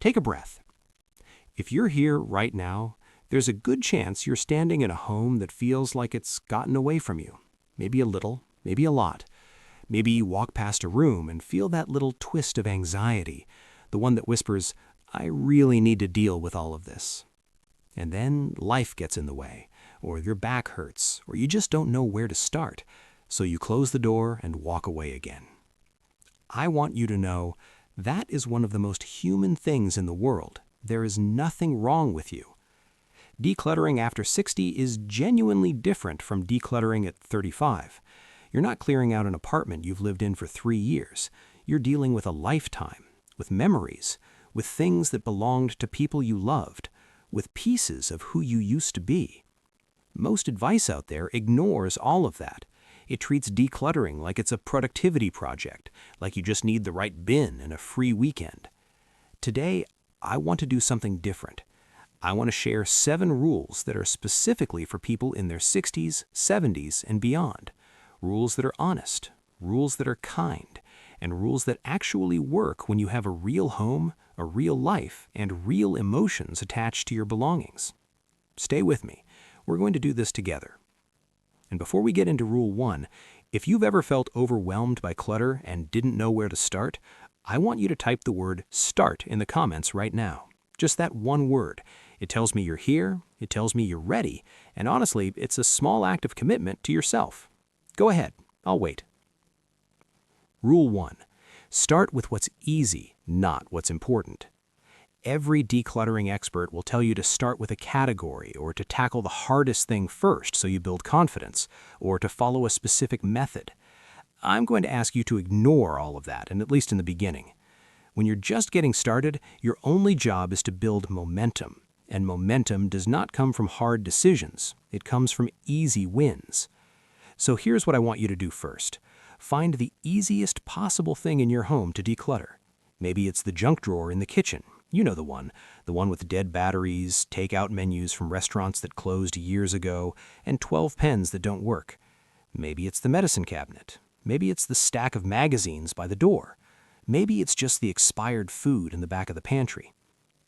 Take a breath. If you're here right now, there's a good chance you're standing in a home that feels like it's gotten away from you. Maybe a little, maybe a lot. Maybe you walk past a room and feel that little twist of anxiety, the one that whispers, I really need to deal with all of this. And then life gets in the way, or your back hurts, or you just don't know where to start, so you close the door and walk away again. I want you to know that is one of the most human things in the world. There is nothing wrong with you. Decluttering after 60 is genuinely different from decluttering at 35. You're not clearing out an apartment you've lived in for 3 years. You're dealing with a lifetime, with memories, with things that belonged to people you loved, with pieces of who you used to be. Most advice out there ignores all of that. It treats decluttering like it's a productivity project, like you just need the right bin and a free weekend. Today, I want to do something different. I want to share 7 rules that are specifically for people in their 60s, 70s, and beyond. Rules that are honest, rules that are kind, and rules that actually work when you have a real home, a real life, and real emotions attached to your belongings. Stay with me. We're going to do this together. And before we get into Rule 1, if you've ever felt overwhelmed by clutter and didn't know where to start, I want you to type the word START in the comments right now. Just that one word. It tells me you're here, it tells me you're ready, and honestly, it's a small act of commitment to yourself. Go ahead, I'll wait. Rule 1. Start with what's easy, not what's important. Every decluttering expert will tell you to start with a category or to tackle the hardest thing first so you build confidence, or to follow a specific method. I'm going to ask you to ignore all of that, and at least in the beginning. When you're just getting started, your only job is to build momentum. And momentum does not come from hard decisions. It comes from easy wins. So here's what I want you to do first. Find the easiest possible thing in your home to declutter. Maybe it's the junk drawer in the kitchen. You know the one with dead batteries, takeout menus from restaurants that closed years ago, and 12 pens that don't work. Maybe it's the medicine cabinet. Maybe it's the stack of magazines by the door. Maybe it's just the expired food in the back of the pantry.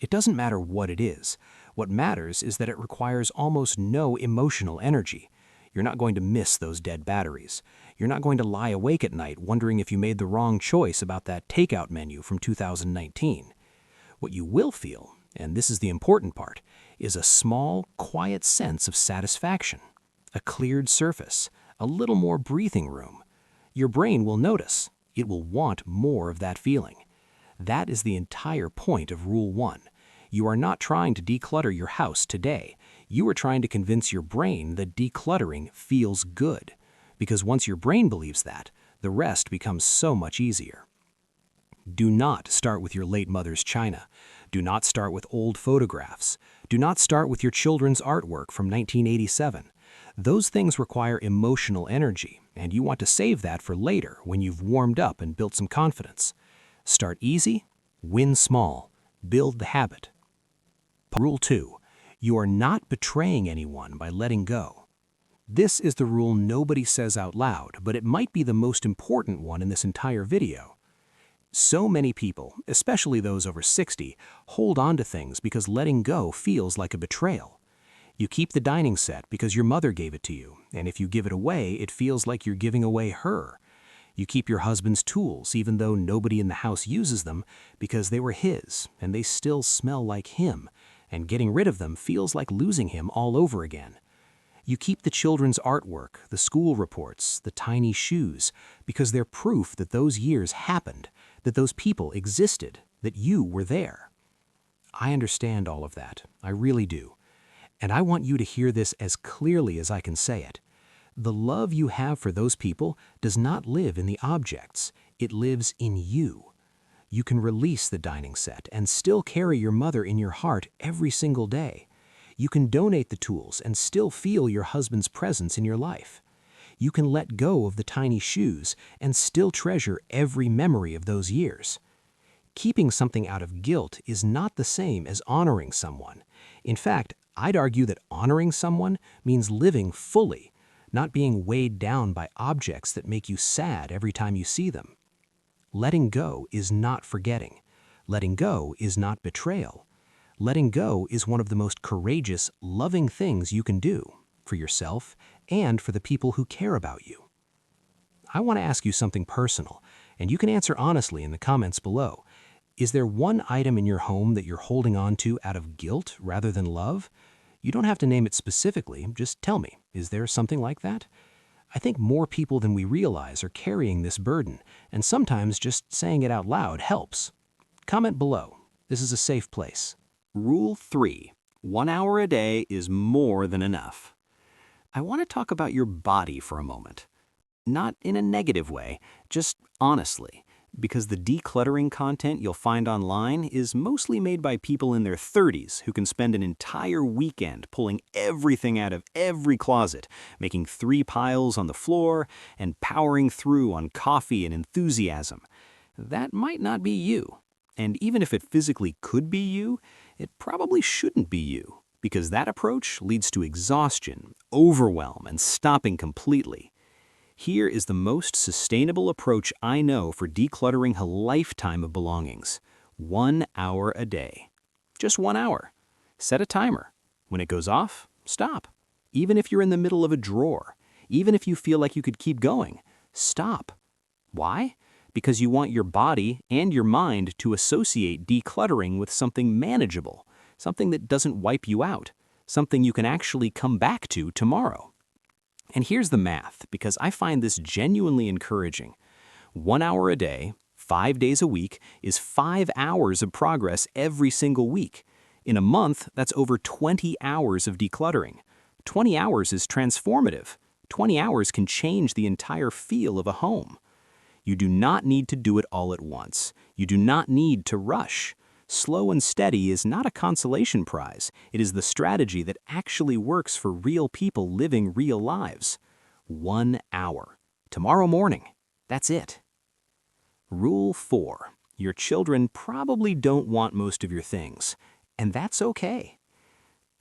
It doesn't matter what it is. What matters is that it requires almost no emotional energy. You're not going to miss those dead batteries. You're not going to lie awake at night wondering if you made the wrong choice about that takeout menu from 2019. What you will feel, and this is the important part, is a small, quiet sense of satisfaction. A cleared surface, a little more breathing room. Your brain will notice. It will want more of that feeling. That is the entire point of Rule 1. You are not trying to declutter your house today. You are trying to convince your brain that decluttering feels good. Because once your brain believes that, the rest becomes so much easier. Do not start with your late mother's china. Do not start with old photographs. Do not start with your children's artwork from 1987. Those things require emotional energy, and you want to save that for later when you've warmed up and built some confidence. Start easy, win small, build the habit. Rule 2. You are not betraying anyone by letting go. This is the rule nobody says out loud, but it might be the most important one in this entire video. So many people, especially those over 60, hold on to things because letting go feels like a betrayal. You keep the dining set because your mother gave it to you, and if you give it away, it feels like you're giving away her. You keep your husband's tools even though nobody in the house uses them because they were his and they still smell like him, and getting rid of them feels like losing him all over again. You keep the children's artwork, the school reports, the tiny shoes, because they're proof that those years happened, that those people existed, that you were there. I understand all of that. I really do. And I want you to hear this as clearly as I can say it. The love you have for those people does not live in the objects. It lives in you. You can release the dining set and still carry your mother in your heart every single day. You can donate the tools and still feel your husband's presence in your life. You can let go of the tiny shoes and still treasure every memory of those years. Keeping something out of guilt is not the same as honoring someone. In fact, I'd argue that honoring someone means living fully, not being weighed down by objects that make you sad every time you see them. Letting go is not forgetting. Letting go is not betrayal. Letting go is one of the most courageous, loving things you can do for yourself and for the people who care about you. I want to ask you something personal, and you can answer honestly in the comments below. Is there one item in your home that you're holding on to out of guilt rather than love? You don't have to name it specifically, just tell me, is there something like that? I think more people than we realize are carrying this burden, and sometimes just saying it out loud helps. Comment below. This is a safe place. Rule 3. 1 hour a day is more than enough. I want to talk about your body for a moment. Not in a negative way, just honestly, because the decluttering content you'll find online is mostly made by people in their 30s who can spend an entire weekend pulling everything out of every closet, making 3 piles on the floor, and powering through on coffee and enthusiasm. That might not be you. And even if it physically could be you, it probably shouldn't be you, because that approach leads to exhaustion, overwhelm, and stopping completely. Here is the most sustainable approach I know for decluttering a lifetime of belongings. 1 hour a day. Just 1 hour. Set a timer. When it goes off, stop. Even if you're in the middle of a drawer, even if you feel like you could keep going, stop. Why? Because you want your body and your mind to associate decluttering with something manageable, something that doesn't wipe you out, something you can actually come back to tomorrow. And here's the math, because I find this genuinely encouraging. 1 hour a day, 5 days a week, is 5 hours of progress every single week. In a month, that's over 20 hours of decluttering. 20 hours is transformative. 20 hours can change the entire feel of a home. You do not need to do it all at once. You do not need to rush. Slow and steady is not a consolation prize. It is the strategy that actually works for real people living real lives. 1 hour. Tomorrow morning. That's it. Rule 4. Your children probably don't want most of your things, and that's okay.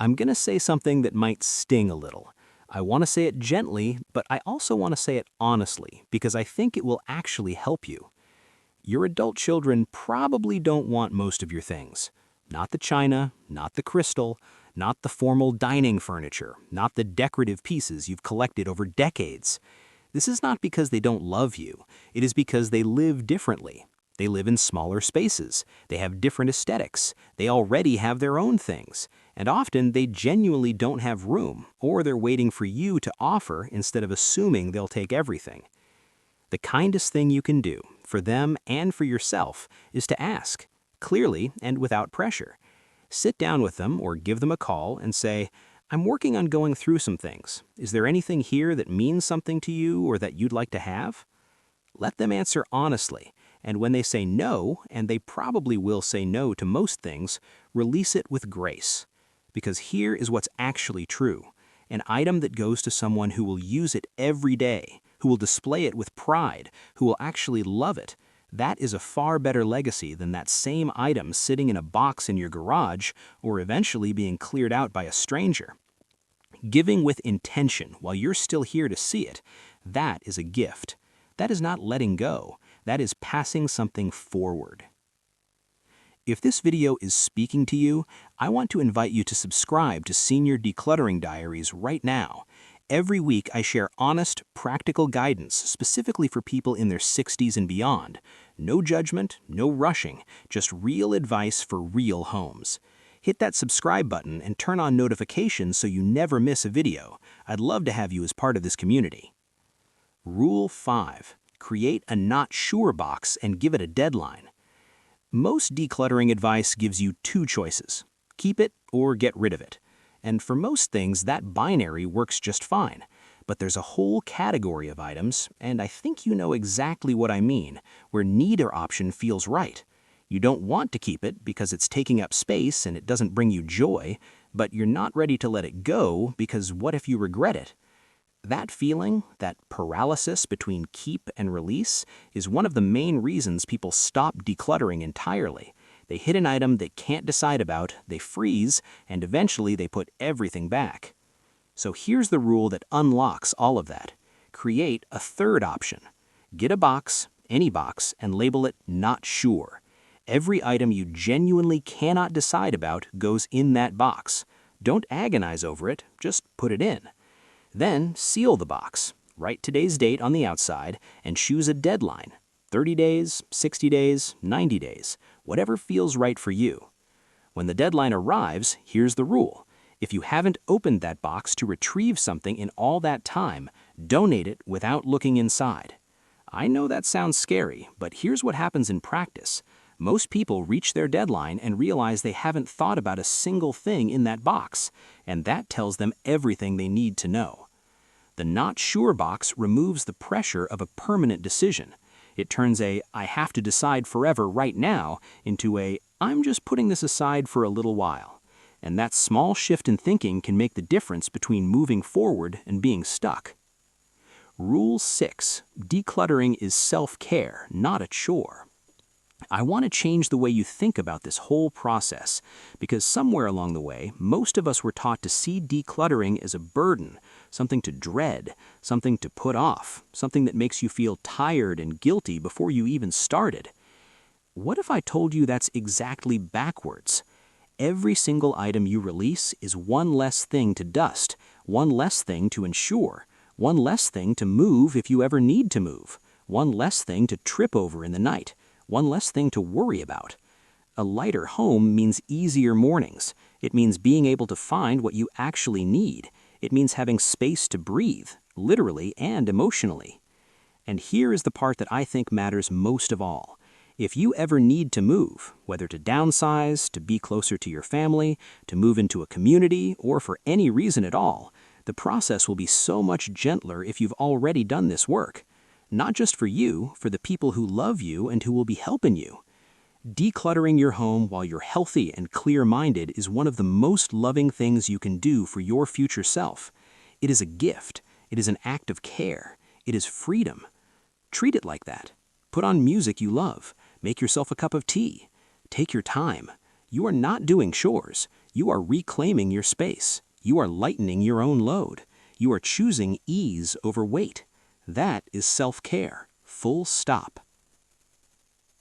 I'm going to say something that might sting a little. I want to say it gently, but I also want to say it honestly, because I think it will actually help you. Your adult children probably don't want most of your things. Not the china, not the crystal, not the formal dining furniture, not the decorative pieces you've collected over decades. This is not because they don't love you. It is because they live differently. They live in smaller spaces. They have different aesthetics. They already have their own things. And often they genuinely don't have room, or they're waiting for you to offer instead of assuming they'll take everything. The kindest thing you can do for them and for yourself is to ask, clearly and without pressure. Sit down with them or give them a call and say, I'm working on going through some things. Is there anything here that means something to you or that you'd like to have? Let them answer honestly, and when they say no, and they probably will say no to most things, release it with grace. Because here is what's actually true. An item that goes to someone who will use it every day, who will display it with pride, who will actually love it, that is a far better legacy than that same item sitting in a box in your garage or eventually being cleared out by a stranger. Giving with intention while you're still here to see it, that is a gift. That is not letting go. That is passing something forward. If this video is speaking to you, I want to invite you to subscribe to Senior Decluttering Diaries right now. Every week I share honest, practical guidance specifically for people in their 60s and beyond. No judgment, no rushing, just real advice for real homes. Hit that subscribe button and turn on notifications so you never miss a video. I'd love to have you as part of this community. Rule 5. Create a not sure box and give it a deadline. Most decluttering advice gives you 2 choices. Keep it or get rid of it. And for most things, that binary works just fine. But there's a whole category of items, and I think you know exactly what I mean, where neither option feels right. You don't want to keep it because it's taking up space and it doesn't bring you joy, but you're not ready to let it go because what if you regret it? That feeling, that paralysis between keep and release, is one of the main reasons people stop decluttering entirely. They hit an item they can't decide about, they freeze, and eventually they put everything back. So here's the rule that unlocks all of that. Create a third option. Get a box, any box, and label it Not Sure. Every item you genuinely cannot decide about goes in that box. Don't agonize over it, just put it in. Then seal the box. Write today's date on the outside and choose a deadline. 30 days, 60 days, 90 days, whatever feels right for you. When the deadline arrives, here's the rule. If you haven't opened that box to retrieve something in all that time, donate it without looking inside. I know that sounds scary, but here's what happens in practice. Most people reach their deadline and realize they haven't thought about a single thing in that box, and that tells them everything they need to know. The not sure box removes the pressure of a permanent decision. It turns a "I have to decide forever right now" into a "I'm just putting this aside for a little while." And that small shift in thinking can make the difference between moving forward and being stuck. Rule 6. Decluttering is self-care, not a chore. I want to change the way you think about this whole process, because somewhere along the way, most of us were taught to see decluttering as a burden, something to dread, something to put off, something that makes you feel tired and guilty before you even started. What if I told you that's exactly backwards? Every single item you release is one less thing to dust, one less thing to insure, one less thing to move if you ever need to move, one less thing to trip over in the night, one less thing to worry about. A lighter home means easier mornings. It means being able to find what you actually need. It means having space to breathe, literally and emotionally. And here is the part that I think matters most of all. If you ever need to move, whether to downsize, to be closer to your family, to move into a community, or for any reason at all, the process will be so much gentler if you've already done this work. Not just for you, for the people who love you and who will be helping you. Decluttering your home while you're healthy and clear-minded is one of the most loving things you can do for your future self. It is a gift. It is an act of care. It is freedom. Treat it like that. Put on music you love. Make yourself a cup of tea. Take your time. You are not doing chores. You are reclaiming your space. You are lightening your own load. You are choosing ease over weight. That is self-care. Full stop.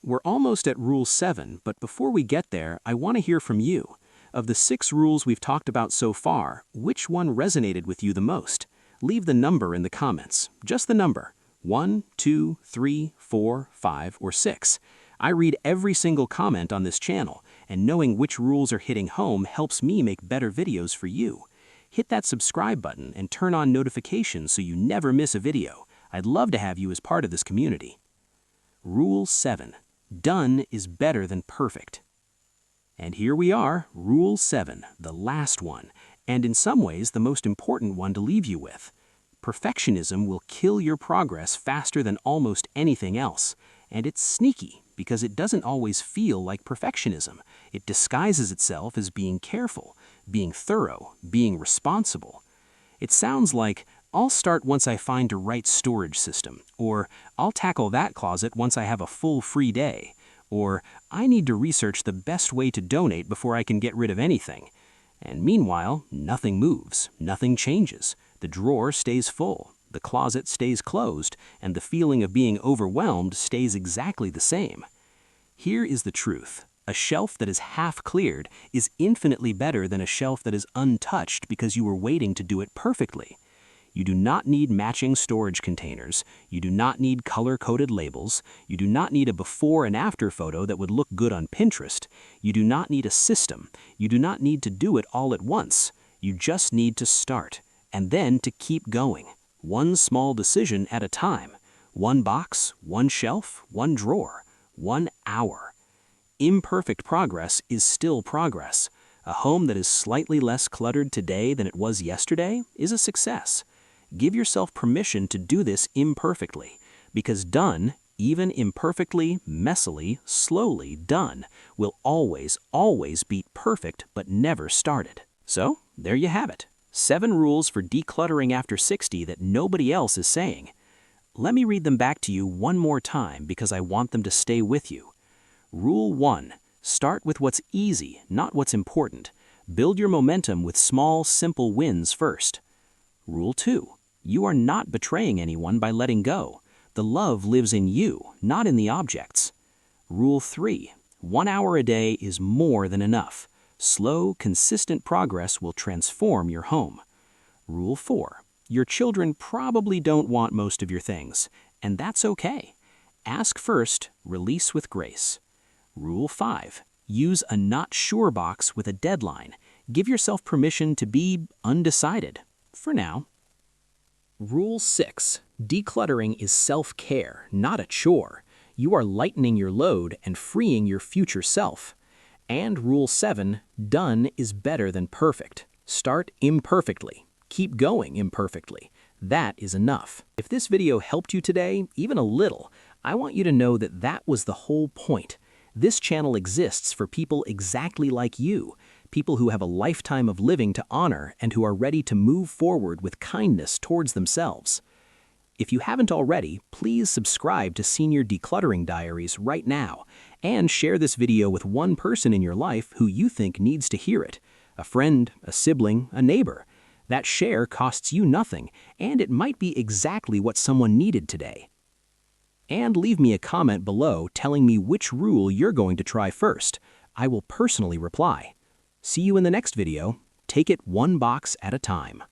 We're almost at Rule 7, but before we get there, I want to hear from you. Of the 6 rules we've talked about so far, which one resonated with you the most? Leave the number in the comments. Just the number. 1, 2, 3, 4, 5, or 6. I read every single comment on this channel, and knowing which rules are hitting home helps me make better videos for you. Hit that subscribe button and turn on notifications so you never miss a video. I'd love to have you as part of this community. Rule 7. Done is better than perfect. And here we are, Rule 7, the last one, and in some ways the most important one to leave you with. Perfectionism will kill your progress faster than almost anything else, and it's sneaky because it doesn't always feel like perfectionism. It disguises itself as being careful, being thorough, being responsible. It sounds like, "I'll start once I find a right storage system," or "I'll tackle that closet once I have a full free day," or "I need to research the best way to donate before I can get rid of anything." And meanwhile, nothing moves, nothing changes. The drawer stays full, the closet stays closed, and the feeling of being overwhelmed stays exactly the same. Here is the truth. A shelf that is half cleared is infinitely better than a shelf that is untouched because you were waiting to do it perfectly. You do not need matching storage containers. You do not need color-coded labels. You do not need a before and after photo that would look good on Pinterest. You do not need a system. You do not need to do it all at once. You just need to start, and then to keep going. One small decision at a time. One box, one shelf, one drawer, 1 hour. Imperfect progress is still progress. A home that is slightly less cluttered today than it was yesterday is a success. Give yourself permission to do this imperfectly, because done, even imperfectly, messily, slowly done, will always, always beat perfect but never started. So, there you have it. 7 rules for decluttering after 60 that nobody else is saying. Let me read them back to you one more time because I want them to stay with you. Rule 1. Start with what's easy, not what's important. Build your momentum with small, simple wins first. Rule 2. You are not betraying anyone by letting go. The love lives in you, not in the objects. Rule 3. 1 hour a day is more than enough. Slow, consistent progress will transform your home. Rule 4. Your children probably don't want most of your things, and that's okay. Ask first, release with grace. Rule 5. Use a not sure box with a deadline. Give yourself permission to be undecided, for now. Rule 6. Decluttering is self-care, not a chore. You are lightening your load and freeing your future self. And Rule 7. Done is better than perfect. Start imperfectly. Keep going imperfectly. That is enough. If this video helped you today, even a little, I want you to know that that was the whole point. This channel exists for people exactly like you, people who have a lifetime of living to honor and who are ready to move forward with kindness towards themselves. If you haven't already, please subscribe to Senior Decluttering Diaries right now and share this video with one person in your life who you think needs to hear it. A friend, a sibling, a neighbor. That share costs you nothing, and it might be exactly what someone needed today. And leave me a comment below telling me which rule you're going to try first. I will personally reply. See you in the next video. Take it one box at a time.